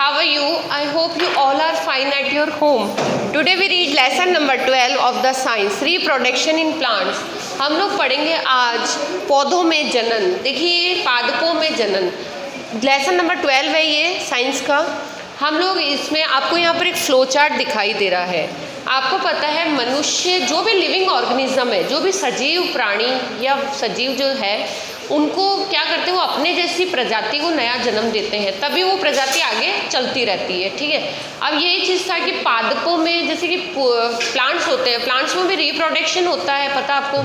how are you? I hope you all are fine at your home. Today we read lesson number 12 of the science reproduction in plants. हम लोग पढ़ेंगे आज पौधों में जनन. देखिए पादपों में जनन लेसन नंबर 12 है ये साइंस का. हम लोग इसमें आपको यहाँ पर एक फ्लो चार्ट दिखाई दे रहा है. आपको पता है मनुष्य जो भी लिविंग ऑर्गेनिज्म है, जो भी सजीव प्राणी या सजीव जो है, उनको क्या करते हैं, वो अपने जैसी प्रजाति को नया जन्म देते हैं, तभी वो प्रजाति आगे चलती रहती है. ठीक है. अब यही चीज़ था कि पादपों में जैसे कि प्लांट्स होते हैं, प्लांट्स में भी रिप्रोडक्शन होता है, पता आपको.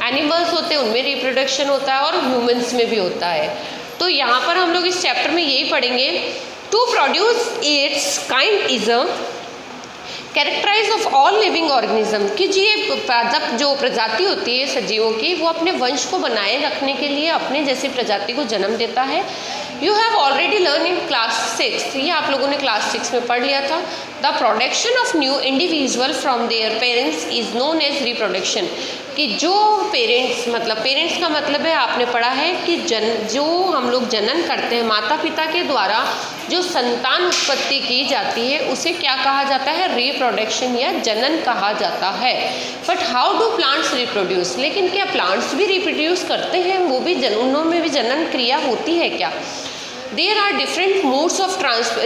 एनिमल्स होते हैं उनमें रिप्रोडक्शन होता है और ह्यूमंस में भी होता है. तो यहाँ पर हम लोग इस चैप्टर में यही पढ़ेंगे. To produce its kind is a characterise of all living organism. कि जी ये पादप जो प्रजाति होती है सजीवों की, वो अपने वंश को बनाए रखने के लिए अपने जैसी प्रजाति को जन्म देता है. You have already learn in class 6, ये आप लोगों ने क्लास 6 में पढ़ लिया था. The production of new individual from their parents is known as reproduction. कि जो पेरेंट्स, मतलब पेरेंट्स का मतलब है, आपने पढ़ा है कि जो हम लोग जनन करते हैं माता पिता के द्वारा जो संतान उत्पत्ति की जाती है उसे क्या कहा जाता है, रिप्रोडक्शन या जनन कहा जाता है. But how do plants reproduce. लेकिन क्या प्लांट्स भी रिप्रोड्यूस करते हैं, वो भी उनमें भी जनन क्रिया होती है क्या. There are different modes of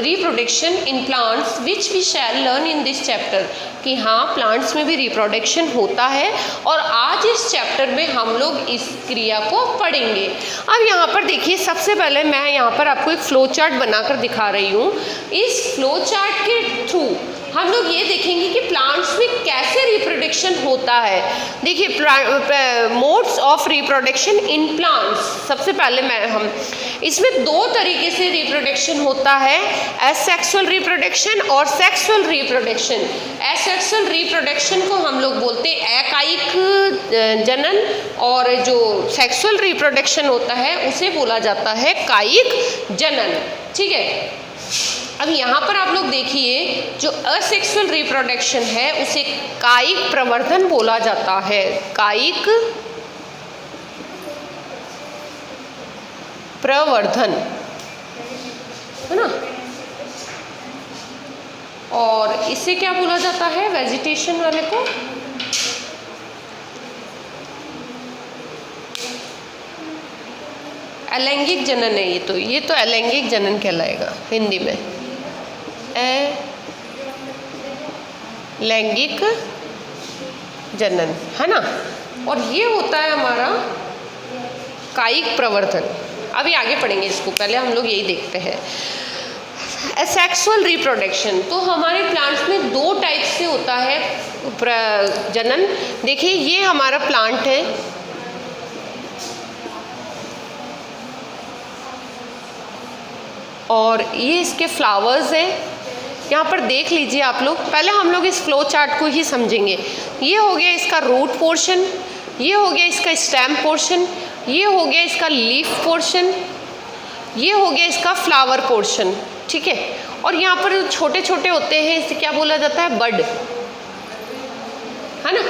reproduction in plants which we shall learn in this chapter. कि हाँ प्लांट्स में भी रिप्रोडक्शन होता है और आज इस चैप्टर में हम लोग इस क्रिया को पढ़ेंगे. अब यहाँ पर देखिए, सबसे पहले मैं यहाँ पर आपको एक फ्लो चार्ट बनाकर दिखा रही हूँ. इस फ्लो चार्ट के थ्रू हम लोग ये देखेंगे कि प्लांट्स में कैसे रिप्रोडक्शन होता है. देखिए modes of reproduction in plants. सबसे पहले हम इसमें दो तरीके से रिप्रोडक्शन होता है, एसेक्सुअल रिप्रोडक्शन और सेक्सुअल रिप्रोडक्शन. एसेक्सुअल रिप्रोडक्शन को हम लोग बोलते हैं अकायिक जनन और जो सेक्सुअल रिप्रोडक्शन होता है उसे बोला जाता है कायिक जनन. ठीक है. अब यहाँ पर आप लोग देखिए, जो असेक्सुअल रिप्रोडक्शन है उसे कायिक प्रवर्धन बोला जाता है. कायिक प्रवर्धन, है ना. और इसे क्या बोला जाता है, वेजिटेशन वाले को अलैंगिक जनन है. ये तो अलैंगिक जनन कहलाएगा हिंदी में. लैंगिक जनन, है ना. और ये होता है हमारा कायिक प्रवर्धन. अभी आगे पढ़ेंगे इसको, पहले हम लोग यही देखते हैं. एसेक्सुअल रिप्रोडक्शन तो हमारे प्लांट्स में दो टाइप से होता है जनन. देखिए ये हमारा प्लांट है, और ये इसके फ्लावर्स हैं. यहाँ पर देख लीजिए आप लोग. पहले हम लोग इस फ्लो चार्ट को ही समझेंगे. ये हो गया इसका रूट पोर्शन, ये हो गया इसका स्टेम पोर्शन, ये हो गया इसका लीफ पोर्शन, ये हो गया इसका फ्लावर पोर्शन. ठीक है. और यहाँ पर छोटे छोटे होते हैं, इसे क्या बोला जाता है, बड, है ना.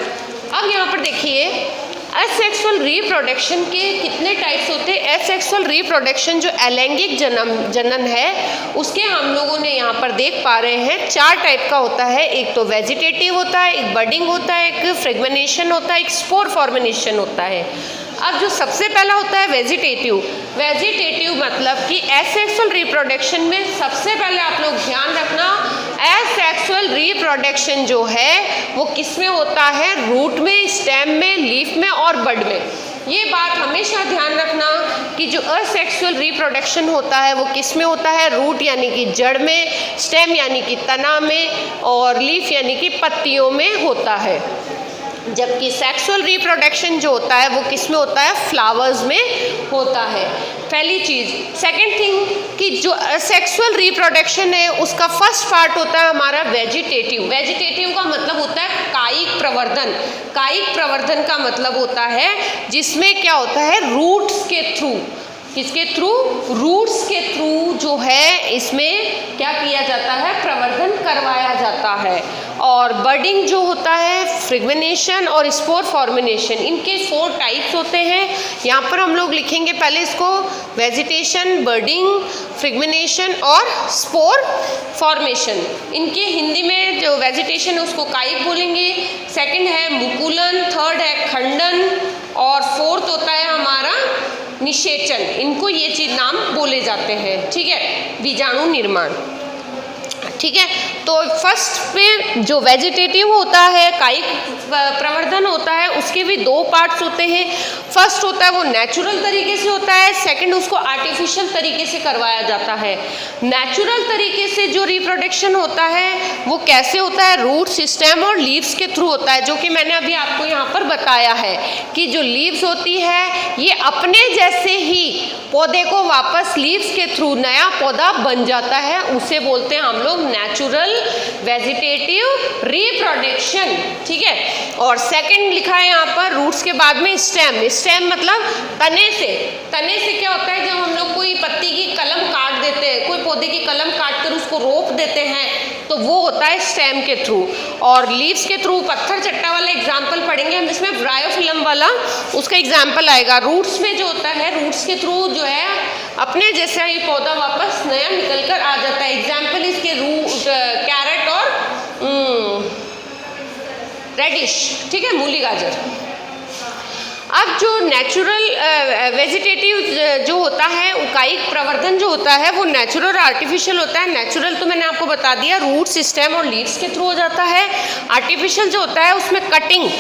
अब यहाँ पर देखिए एसेक्सुअल रिप्रोडक्शन के कितने टाइप्स होते हैं. एसेक्सुअल रिप्रोडक्शन जो अलैंगिक जनन है उसके हम लोगों ने यहाँ पर देख पा रहे हैं 4 टाइप का होता है. एक तो वेजिटेटिव होता है, एक बडिंग होता है, एक फ्रेगमेनेशन होता है, एक स्पोर फॉर्मेशन होता है. अब जो सबसे पहला होता है वेजिटेटिव. वेजिटेटिव मतलब कि एसेक्सुअल रिप्रोडक्शन में सबसे पहले आप लोग ध्यान रखना, एसेक्सुअल रिप्रोडक्शन जो है वो किस में होता है, रूट में, स्टेम में, लीफ में और बड में. ये बात हमेशा ध्यान रखना कि जो असेक्सुअल रिप्रोडक्शन होता है वो किस में होता है, रूट यानी कि जड़ में, स्टेम यानी कि तना में और लीफ यानी कि पत्तियों में होता है. जबकि सेक्सुअल रिप्रोडक्शन जो होता है वो किस में होता है, फ्लावर्स में होता है. पहली चीज़. सेकंड थिंग कि जो सेक्सुअल रिप्रोडक्शन है उसका फर्स्ट पार्ट होता है हमारा वेजिटेटिव. वेजिटेटिव का मतलब होता है कायिक प्रवर्धन. कायिक प्रवर्धन का मतलब होता है जिसमें क्या होता है, रूट्स के थ्रू. किसके थ्रू, रूट्स के थ्रू जो है इसमें क्या किया जाता है, प्रवर्धन करवाया जाता है. और बर्डिंग जो होता है, फ्रिगमिनेशन और स्पोर फॉर्मिनेशन, इनके 4 टाइप्स होते हैं। यहाँ पर हम लोग लिखेंगे पहले इसको, वेजिटेशन, बर्डिंग, फ्रिगमिनेशन और स्पोर फॉर्मेशन। इनके हिंदी में जो वेजिटेशन है उसको काइक बोलेंगे, सेकंड है मुकुलन, थर्ड है खंडन और फोर्थ होता है हमारा निषेचन। इनको ये चीज नाम बोले जाते हैं, ठीक है, बीजाणु निर्माण, ठीक है। तो फर्स्ट में जो वेजिटेटिव होता है, कायिक प्रवर्धन होता है, उसके भी 2 पार्ट्स होते हैं। फर्स्ट होता है वो नेचुरल तरीके से होता है, सेकंड उसको आर्टिफिशियल तरीके से करवाया जाता है। नेचुरल तरीके से जो रिप्रोडक्शन होता है वो कैसे होता है, रूट सिस्टम और लीव्स के थ्रू होता है, जो कि मैंने अभी आपको यहाँ पर बताया है कि जो लीव्स होती है ये अपने जैसे ही पौधे को वापस लीव्स के थ्रू नया पौधा बन जाता है, उसे बोलते हैं हम लोग नेचुरल वेजिटेटिव रिप्रोडक्शन, ठीक है। और सेकंड लिखा है यहाँ पर रूट्स के बाद में स्टेम। स्टेम मतलब तने से। तने से क्या होता है, जब हम लोग कोई पत्ती की कलम काट देते हैं, कोई पौधे की कलम काट कर उसको रोप देते हैं, तो वो होता है स्टेम के थ्रू। और लीव्स के थ्रू पत्थर चट्टा वाला एग्जाम्पल पढ़ेंगे हम, इसमें ब्रायोफिलम वाला उसका एग्जाम्पल आएगा। रूट्स में जो होता है, रूट्स के थ्रू जो है अपने जैसा ही पौधा वापस नया निकल कर आ जाता है। एग्जाम्पल इसके रूट, कैरेट और रेडिश, ठीक है, मूली गाजर। अब जो नेचुरल वेजिटेटिव जो होता है, कायिक प्रवर्धन जो होता है वो नेचुरल और आर्टिफिशियल होता है। नेचुरल तो मैंने आपको बता दिया, रूट सिस्टम और लीव्स के थ्रू हो जाता है। आर्टिफिशियल जो होता है उसमें कटिंग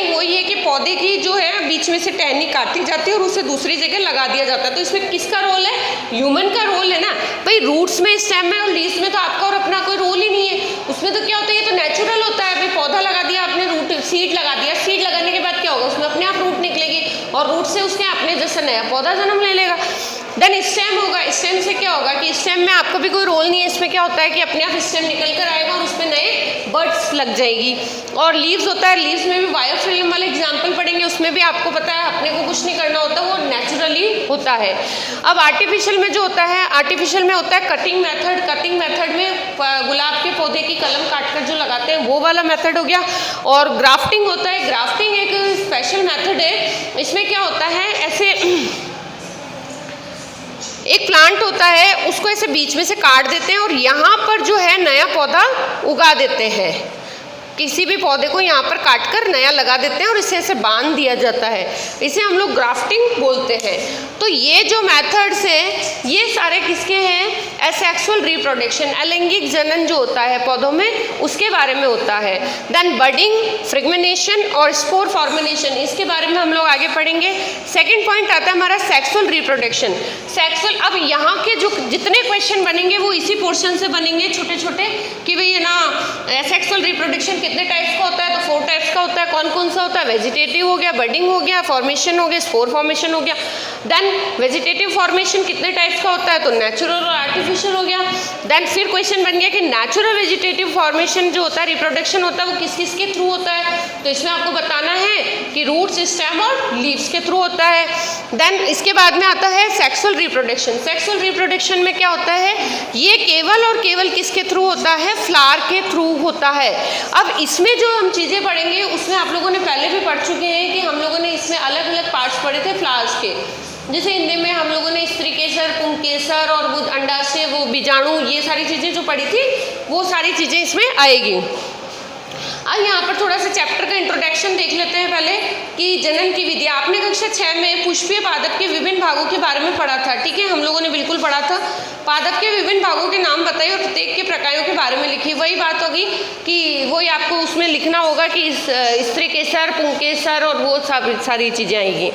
वही है कि पौधे की जो है बीच में से टहनी काटी जाती है और उसे दूसरी जगह लगा दिया जाता है। तो इसमें किसका रोल है, ह्यूमन का रोल है ना भाई। रूट्स में, स्टेम में और लीव्स में तो आपका और अपना कोई रोल ही नहीं है। उसमें तो क्या होता है, ये तो नेचुरल होता है भाई, पौधा लगा दिया आपने, रूट सीड लगा दिया, सीड लगाने के बाद क्या होगा, उसमें अपने आप रूट निकलेगी और रूट से उसके अपने जैसा नया पौधा जन्म ले लेगा। देन स्टेम होगा, स्टेम से क्या होगा कि स्टेम में आपका भी कोई रोल नहीं है। इसमें क्या होता है कि अपने आप स्टेम निकल कर आएगा और उसमें नए बर्ड्स लग जाएगी। और लीव्स होता है, लीव्स में भी बायोफिल्म वाला एग्जाम्पल पढ़ेंगे, उसमें भी आपको पता है अपने को कुछ नहीं करना होता, वो नेचुरली होता है। अब आर्टिफिशियल में जो होता है, आर्टिफिशियल में होता है कटिंग मेथड। कटिंग मेथड में गुलाब के पौधे की कलम काट कर जो लगाते हैं वो वाला मेथड हो गया। और ग्राफ्टिंग होता है, ग्राफ्टिंग एक स्पेशल मेथड है। इसमें क्या होता है, ऐसे एक प्लांट होता है, उसको ऐसे बीच में से काट देते हैं और यहाँ पर जो है नया पौधा उगा देते हैं। किसी भी पौधे को यहाँ पर काटकर नया लगा देते हैं और इसे ऐसे बांध दिया जाता है, इसे हम लोग ग्राफ्टिंग बोलते हैं। तो ये जो मेथड्स हैं ये सारे किसके हैं, एसेक्सुअल रिप्रोडक्शन, अलैंगिक जनन जो होता है पौधों में उसके बारे में होता है। देन बडिंग, फ्रिगमिनेशन और स्पोर फॉर्मिनेशन, इसके बारे में हम लोग आगे पढ़ेंगे। सेकंड पॉइंट आता है हमारा सेक्सुअल रिप्रोडक्शन। सेक्सुअल, अब यहाँ के जो जितने क्वेश्चन बनेंगे वो इसी पोर्शन से बनेंगे छोटे छोटे, कि भाई है ना सेक्सुअल रिप्रोडक्शन कितने टाइप्स का होता है, तो 4 टाइप्स का होता है। कौन कौन सा होता है, वेजिटेटिव हो गया, बडिंग हो गया, फॉर्मेशन हो गया, स्पोर फॉर्मेशन हो गया। देन वेजिटेटिव फॉर्मेशन कितने टाइप्स का होता है, तो नेचुरल और आर्टिफिशियल हो गया। देन फिर क्वेश्चन बन गया कि नेचुरल वेजिटेटिव फॉर्मेशन जो होता है, रिप्रोडक्शन होता है, वो किस किस के थ्रू होता है, तो इसमें आपको बताना है कि रूट सिस्टम और लीव्स के थ्रू होता है। देन इसके बाद में आता है सेक्सुअल रिप्रोडक्शन। सेक्सुअल रिप्रोडक्शन में क्या होता है, ये केवल और केवल किसके थ्रू होता है, फ्लावर के थ्रू होता है। अब इसमें जो हम चीज़ें पढ़ेंगे उसमें आप लोगों ने पहले भी पढ़ चुके हैं कि हम लोगों ने इसमें अलग अलग पार्ट्स पढ़े थे फ्लावर्स के। जैसे हिंदी में हम लोगों ने स्त्री केसर, पुंकेसर और वो अंडाशय, वो बीजाणु, ये सारी चीज़ें जो पढ़ी थी वो सारी चीज़ें इसमें आएगी। अब यहाँ पर थोड़ा सा चैप्टर का इंट्रोडक्शन देख लेते हैं पहले कि जनन की विधि। आपने कक्षा 6 में पुष्पीय पादप के विभिन्न भागों के बारे में पढ़ा था, ठीक है, हम लोगों ने बिल्कुल पढ़ा था। पादप के विभिन्न भागों के नाम बताइए और प्रत्येक के प्रकारों के बारे में लिखिए। वही बात होगी कि वही आपको उसमें लिखना होगा कि स्त्री केसर, पुंकेसर और वो सारी चीज़ें आएंगी।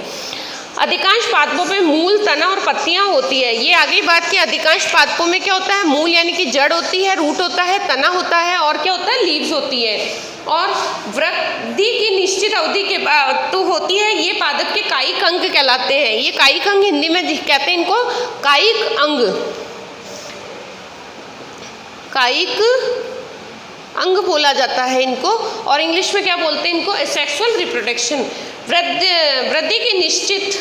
अधिकांश पादपों में मूल, तना और पत्तियां होती है। ये आगे बात की, अधिकांश पादपों में क्या होता है, मूल यानी कि जड़ होती है, रूट होता है, तना होता है और क्या होता है, लीव्स होती है। और वृद्धि की निश्चित अवधि के बाद तो होती है, ये पादप के कायिक अंग कहलाते हैं। ये कायिक अंग हिंदी में कहते हैं इनको कायिक अंग, कायिक अंग बोला जाता है इनको, और इंग्लिश में क्या बोलते हैं इनको, सेक्सुअल रिप्रोडक्शन। वृद्धि की निश्चित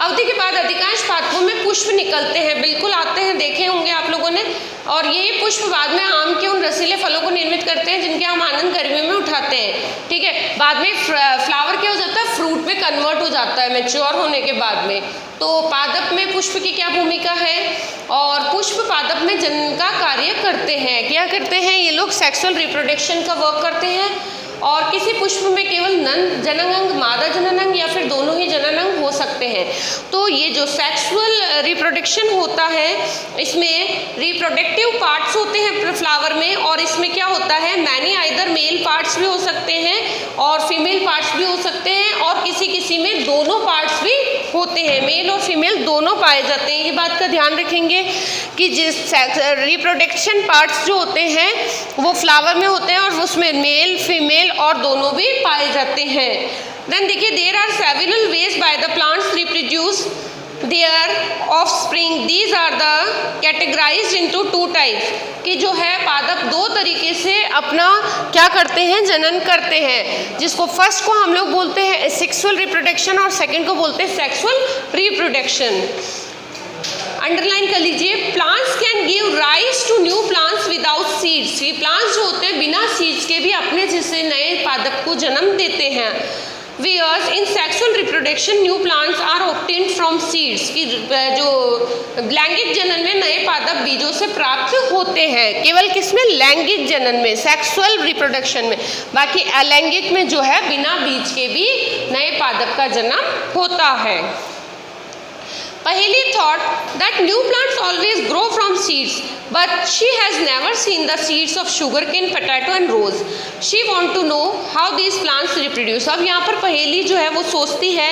अवधि के बाद अधिकांश पादपों में पुष्प निकलते हैं, बिल्कुल आते हैं, देखे होंगे आप लोगों ने। और यही पुष्प बाद में आम के उन रसीले फलों को निर्मित करते हैं जिनके हम आनंद गर्मियों में उठाते हैं, ठीक है। बाद में फ्लावर क्या हो जाता है, फ्रूट में कन्वर्ट हो जाता है मैच्योर होने के बाद में। तो पादप में पुष्प की क्या भूमिका है, और पुष्प पादप में जनन का कार्य करते हैं। क्या करते हैं ये लोग, सेक्सुअल रिप्रोडक्शन का वर्क करते हैं। और किसी पुष्प में केवल जननांग, मादा जननांग या फिर दोनों ही जननांग हो सकते हैं। तो ये जो सेक्सुअल रिप्रोडक्शन होता है, इसमें रिप्रोडक्टिव पार्ट्स होते हैं फ्लावर में, और इसमें क्या होता है, मैनी आइदर मेल पार्ट्स भी हो सकते हैं और फीमेल पार्ट्स भी हो सकते हैं, और किसी किसी में दोनों पार्ट्स भी होते हैं, मेल और फीमेल दोनों पाए जाते हैं। ये बात का ध्यान रखेंगे कि जिस रिप्रोडक्शन पार्ट्स जो होते हैं वो फ्लावर में होते हैं और उसमें मेल फीमेल और दोनों भी पाए जाते हैं। देन देखिए, there are several ways by the plants reproduce their offspring, these are the categorised into two types, कि जो है पादप दो तरीके से अपना क्या करते हैं, जनन करते हैं, जिसको फर्स्ट को हम लोग बोलते हैं सेक्सुअल रिप्रोडक्शन और सेकंड को बोलते हैं सेक्सुअल रिप्रोडक्शन। अंडरलाइन कर लीजिए, plants can give rise to new plants without seeds, ये प्लांट्स जो होते हैं बिना सीड्स के भी अपने जैसे नए पादप को जन्म देते हैं। Whereas in sexual reproduction new plants are obtained from seeds, कि जो लैंगिक जनन में नए पादप बीजों से प्राप्त होते हैं, केवल किसमें, लैंगिक जनन में, सेक्सुअल रिप्रोडक्शन में। बाकी अलैंगिक में जो है बिना बीज के भी नए पादप का जन्म होता है। Paheli thought that new plants always grow from seeds, but she has never seen the seeds of sugarcane, potato and rose. She want to know how these plants reproduce. अब यहाँ पर पहेली जो है वो सोचती है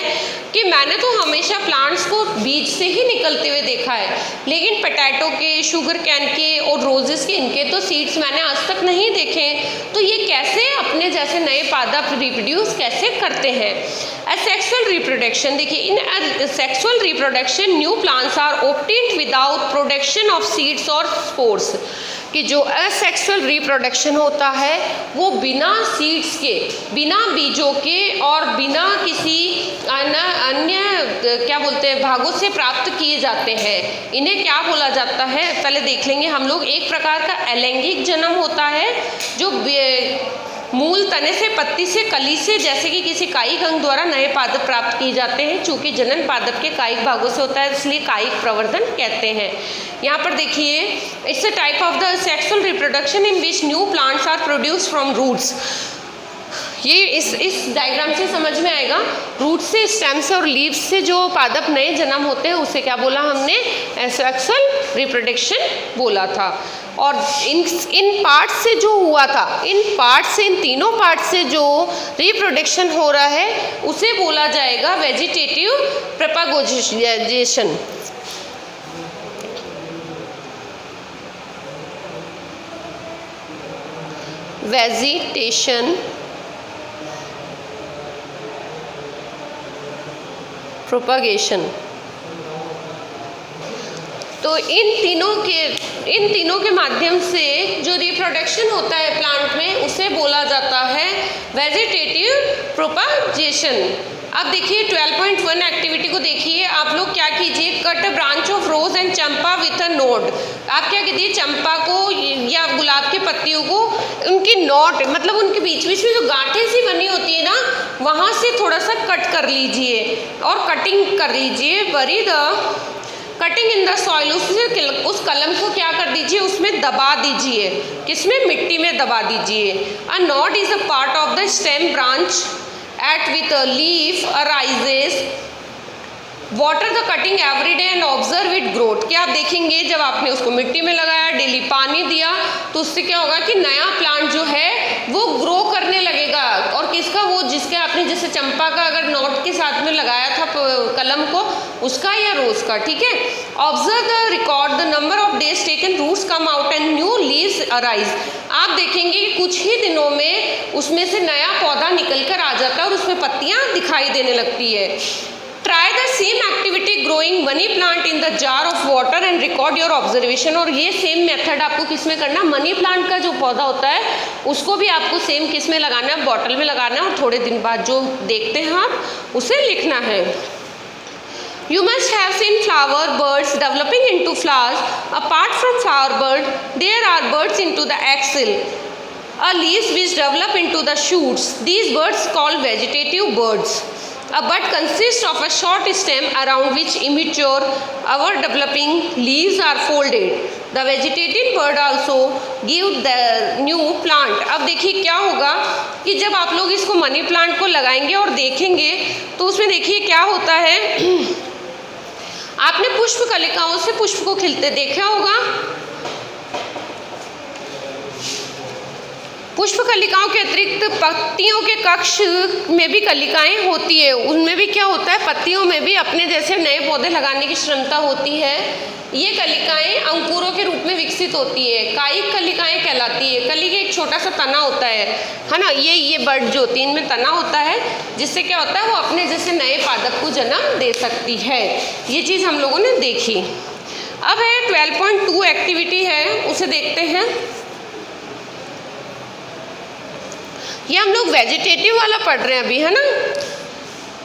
कि मैंने तो हमेशा प्लांट्स को बीज से ही निकलते हुए देखा है, लेकिन पोटैटो के, शुगर कैन के और रोजेस के, इनके तो सीड्स मैंने आज तक नहीं देखे, तो ये कैसे अपने जैसे नए पादप रिप्रोड्यूस कैसे करते हैं। Asexual reproduction, देखिए, in sexual reproduction new plants are obtained without production of seeds और स्पोर्स, कि जो असेक्सुअल रिप्रोडक्शन होता है वो बिना सीड्स के, बिना बीजों के और बिना किसी अन्य क्या बोलते हैं भागों से प्राप्त किए जाते हैं। इन्हें क्या बोला जाता है, पहले देख लेंगे हम लोग। एक प्रकार का अलैंगिक जन्म होता है जो मूल तने से, पत्ती से, कली से, जैसे कि किसी कायिक अंग द्वारा नए पादप प्राप्त किए जाते हैं। चूंकि जनन पादप के कायिक भागों से होता है इसलिए कायिक प्रवर्धन कहते हैं। यहाँ पर देखिए, it's a type of the sexual reproduction in which new plants are produce from roots. ये इस डायग्राम से समझ में आएगा, रूट से, स्टेम से और लीव्स से जो पादप नए जन्म होते हैं उसे क्या बोला हमने, सेक्सुअल रिप्रोडक्शन बोला था। और इन पार्ट से जो हुआ था, इन पार्ट से, इन तीनों पार्ट से जो रिप्रोडक्शन हो रहा है उसे बोला जाएगा वेजिटेटिव प्रोपागेशन। Vegetation propagation. तो इन तीनों के माध्यम से जो रिप्रोडक्शन होता है प्लांट में उसे बोला जाता है वेजिटेटिव प्रोपागेशन। अब देखिए 12.1 एक्टिविटी को देखिए, आप लोग क्या कीजिए, cut a branch of rose and Champa with a node. आप क्या कीजिए, चंपा को या गुलाब के पत्तियों को, उनकी नोट मतलब उनके बीच बीच में जो गांठें सी बनी होती है ना, वहाँ से थोड़ा सा कट कर लीजिए और कटिंग कर लीजिए। बरी the cutting in the soil, उस कलम को क्या कर दीजिए, उसमें दबा दीजिए, किसमें, मिट्टी में दबा दीजिए। A node is a part of the stem branch at with a leaf arises, water the cutting every day and observe it growth। क्या आप देखेंगे जब आपने उसको मिट्टी में लगाया, डेली पानी दिया, तो उससे क्या होगा कि नया प्लांट जो है वो ग्रो करने लगेगा। और किसका, वो जिसके आपने जैसे चंपा का अगर नोट के साथ में लगाया था कलम को, उसका या रोज का, ठीक है। Observe the record the number of days taken, roots come out and new leaves arise. आप देखेंगे कि कुछ ही दिनों में उसमें से नया पौधा निकल कर आ जाता है और उसमें पत्तियां दिखाई देने लगती है। Try the same activity growing money plant in the jar of water and record your observation. और ये सेम मेथड आपको किस में करना, मनी प्लांट का जो पौधा होता है उसको भी आपको सेम किस में लगाना है, बॉटल में लगाना है, और थोड़े दिन बाद जो देखते हैं आप उसे लिखना है। You must have seen flower birds developing into flowers. Apart from flower bird, there are birds into the axil, leaves which develop into the shoots. These birds called vegetative birds. A bud consists of a short stem around which immature or developing leaves are folded. The vegetative bird also give the new plant. अब देखिए क्या होगा कि जब आप लोग इसको money plant को लगाएंगे और देखेंगे तो उसमें देखिए क्या होता है। आपने पुष्प कलिकाओं से पुष्प को खिलते देखा होगा। पुष्प कलिकाओं के अतिरिक्त पत्तियों के कक्ष में भी कलिकाएं होती है। उनमें भी क्या होता है, पत्तियों में भी अपने जैसे नए पौधे लगाने की क्षमता होती है। ये कलिकाएं अंकुरों के रूप में विकसित होती है, कायिक कलिकाएं कहलाती है। कली का एक छोटा सा तना होता है ना, ये बर्ड जो होती है इनमें तना होता है, जिससे क्या होता है वो अपने जैसे नए पादप को जन्म दे सकती है। ये चीज़ हम लोगों ने देखी। अब है 12.2 एक्टिविटी है, उसे देखते हैं। ये हम लोग वेजिटेटिव वाला पढ़ रहे हैं अभी, है ना,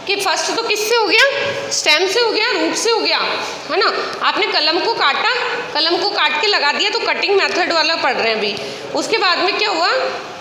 कि फर्स्ट तो किससे हो गया, स्टेम से हो गया, रूट से हो गया, है ना। आपने कलम को काटा, कलम को काट के लगा दिया, तो कटिंग मेथड वाला पढ़ रहे हैं अभी। उसके बाद में क्या हुआ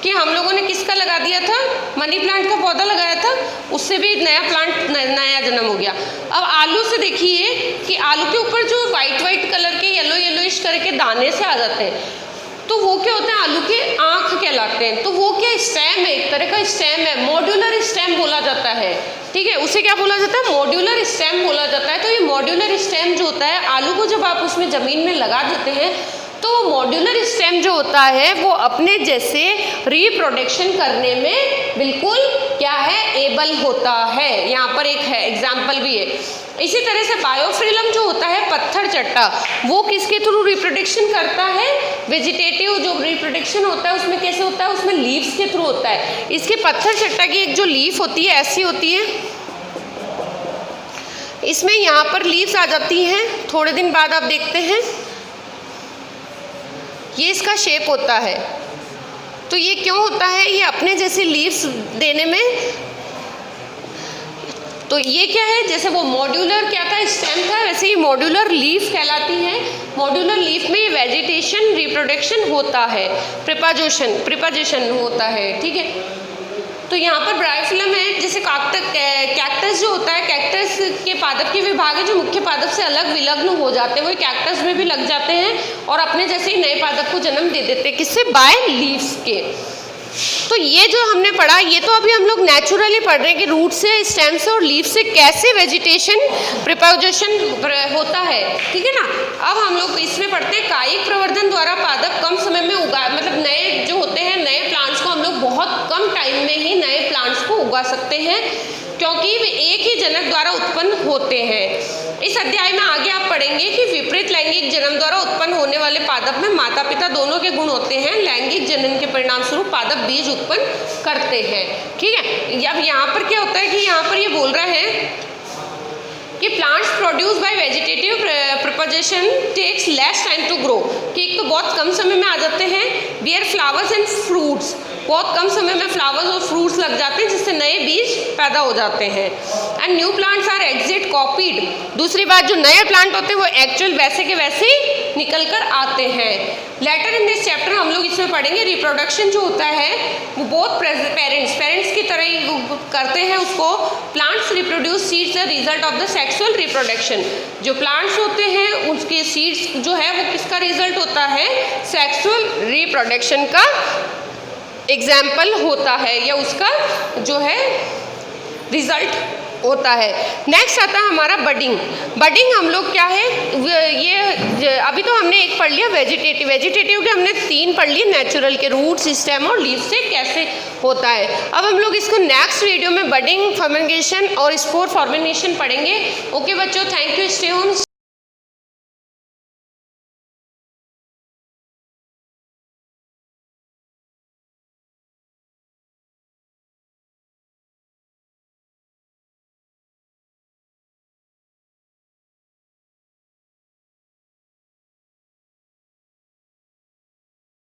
कि हम लोगों ने किसका लगा दिया था, मनी प्लांट का पौधा लगाया था, उससे भी नया प्लांट नया जन्म हो गया। अब आलू से देखिए कि आलू के ऊपर जो वाइट कलर के येलोइश करके दाने से आ जाते हैं, तो वो क्या होते हैं, आलू के आँख कहलाते हैं। तो वो क्या स्टेम है, एक तरह का स्टेम है, मॉड्यूलर स्टेम बोला जाता है। ठीक है, उसे क्या बोला जाता है, मॉड्यूलर स्टेम बोला जाता है। तो ये मॉड्यूलर स्टेम जो होता है, आलू को जब आप उसमें ज़मीन में लगा देते हैं तो मॉड्यूलर स्टेम जो होता है वो अपने जैसे रिप्रोडक्शन करने में बिल्कुल क्या है, एबल होता है। यहाँ पर एक है एग्जाम्पल भी है। इसी तरह से बायोफिल्म जो होता है, पत्थर चट्टा, वो किसके थ्रू रिप्रोडक्शन करता है, वेजिटेटिव जो रिप्रोडक्शन होता है उसमें कैसे होता है, उसमें लीव्स के थ्रू होता है। इसके पत्थर चट्टा की एक जो लीफ होती है ऐसी होती है, इसमें यहाँ पर लीव्स आ जाती हैं। थोड़े दिन बाद आप देखते हैं ये इसका शेप होता है। तो ये क्यों होता है, ये अपने जैसे लीव्स देने में, तो ये क्या है, जैसे वो मॉड्यूलर क्या था, स्टेम था, वैसे ही मॉड्यूलर लीफ कहलाती है। मॉड्यूलर लीफ में वेजिटेशन रिप्रोडक्शन होता है, प्रिपजेशन होता है। ठीक है, तो यहाँ पर ब्रायोफिल्म है। जैसे कैक्टस जो होता है, कैक्टस के पादप के विभाग है जो मुख्य पादप से अलग विलग्न हो जाते हैं, वो कैक्टस में भी लग जाते हैं और अपने जैसे ही नए पादप को जन्म दे देते हैं। किससे, बाय लीव्स के। तो ये जो हमने पढ़ा, ये तो अभी हम लोग नेचुरली पढ़ रहे हैं कि रूट से, स्टेम से और लीफ से कैसे वेजिटेशन प्रिपजेशन होता है। ठीक है ना। अब हम लोग इसमें पढ़ते हैं कायिक प्रवर्धन द्वारा पादप कम समय में उगा, मतलब नए जो होते हैं, नए प्लांट्स को हम लोग बहुत कम टाइम में ही नए प्लांट्स को उगा सकते हैं, क्योंकि वे एक ही जनक द्वारा उत्पन्न होते हैं। इस अध्याय में आगे आप पढ़ेंगे कि विपरीत लैंगिक जन्म द्वारा उत्पन्न होने वाले पादप में माता पिता दोनों के गुण होते हैं। लैंगिक जनन के परिणाम स्वरूप पादप बीज उत्पन्न करते हैं। ठीक है, अब यहाँ पर क्या होता है कि यहाँ पर ये बोल रहा है कि plants produce by vegetative propagation takes less time to grow, कि एक तो बहुत कम समय में आ जाते हैं। बियर फ्लावर्स एंड फ्रूट्स, बहुत कम समय में फ्लावर्स और फ्रूट्स लग जाते हैं जिससे नए बीज पैदा हो जाते हैं। And new plants are exact copied, दूसरी बात जो नए प्लांट होते हैं वो एक्चुअल वैसे के वैसे ही निकल कर आते हैं। लेटर इन दिस चैप्टर हम लोग इसमें पढ़ेंगे रिप्रोडक्शन जो होता है वो बहुत पेरेंट्स की तरह ही करते हैं उसको। Plants reproduce seeds the result of the sexual reproduction, जो प्लांट्स होते हैं उसके सीड्स जो है वो किसका रिजल्ट होता है, सेक्सुअल रिप्रोडक्शन का एग्जाम्पल होता है, या उसका जो है रिजल्ट होता है। नेक्स्ट आता है हमारा बडिंग। बडिंग हम लोग क्या है, ये अभी तो हमने एक पढ़ लिया वेजिटेटिव के हमने 3 पढ़ लिए, नेचुरल के रूट्स, स्टेम और लीफ से कैसे होता है। अब हम लोग इसको नेक्स्ट वीडियो में बडिंग, फर्मेंटेशन और स्पोर फॉर्मेशन पढ़ेंगे। ओके बच्चों, थैंक यू, स्टे होम।